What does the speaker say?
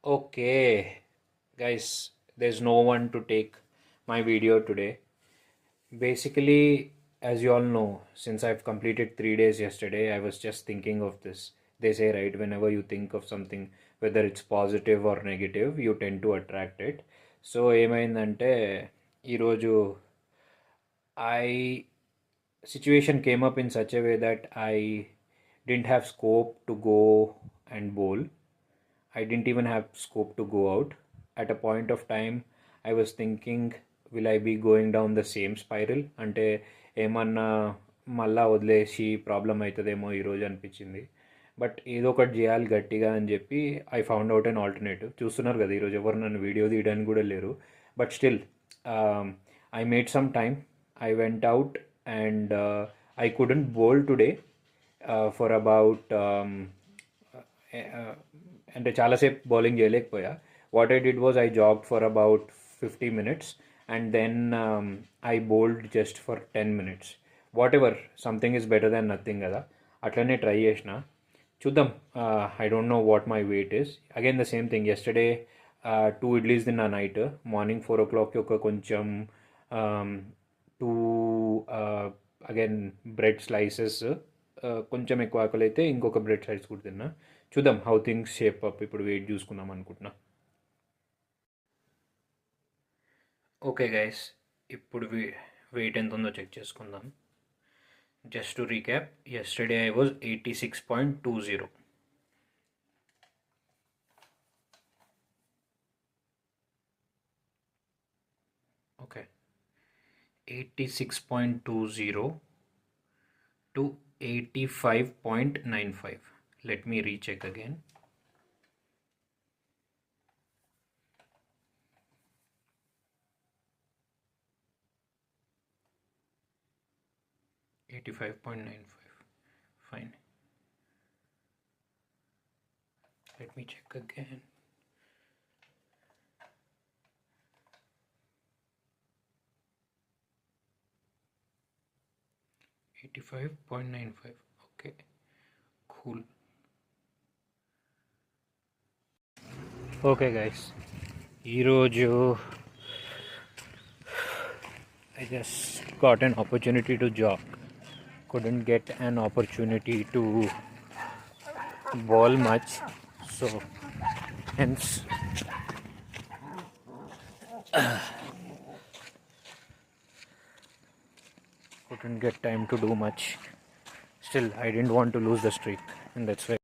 Okay, guys, there's no one to take my video today. Basically, as you all know, since I've completed 3 days yesterday, I was just thinking of this. They say, right, whenever you think of something, whether it's positive or negative, you tend to attract it. So ఏమైందంటే ఈరోజు I situation came up in such a way that I didn't have scope to go and bowl. I didn't even have scope to go out. At a point of time, I was thinking, will I be going down the same spiral? అంటే ఏమన్నా మళ్ళా వదిలేసి problem అవుతుందేమో ఈరోజు అనిపించింది. But ఏదో ఒకటి చేయాలి గట్టిగా అని చెప్పి I found out an alternative. చూస్తున్నారు కదా ఈరోజు ఎవరు నన్ను వీడియో తీయడానికి కూడా లేరు. But still I made some time. I went out and I couldn't bowl today for about అంటే చాలాసేపు బౌలింగ్ చేయలేకపోయా. What I did was I jogged for about 50 minutes and then I bowled just for 10 minutes. Whatever, something is better than nothing కదా, అట్లనే try చేసిన. చూద్దాం. I don't know what my weight is. Again the same thing, yesterday 2 idlis తిన్నా night. Morning 4 o'clockకి ఒక కొంచెం two again bread slices, కొంచెం ఎక్కువ ఆకలి అయితే ఇంకొక బ్రెడ్ స్లైస్ కూడా తిన్నా. చూద్దాం హౌ థింగ్స్ షేప్ అప్. ఇప్పుడు వెయిట్ చూసుకుందాం అనుకుంటున్నా. ఓకే గైస్, ఇప్పుడు వెయిట్ ఎంత ఉందో చెక్ చేసుకుందాం. Just to recap, yesterday I was 86.20. Okay, 86.20 to 85.95. Let me recheck again. $85.95. Fine. Let me check again. $85.95. Okay, cool. Okay guys, ఈరోజు I just got an opportunity to jog. Couldn't get an opportunity to bowl much, so hence couldn't get time to do much. Still, I didn't want to lose the streak, and that's why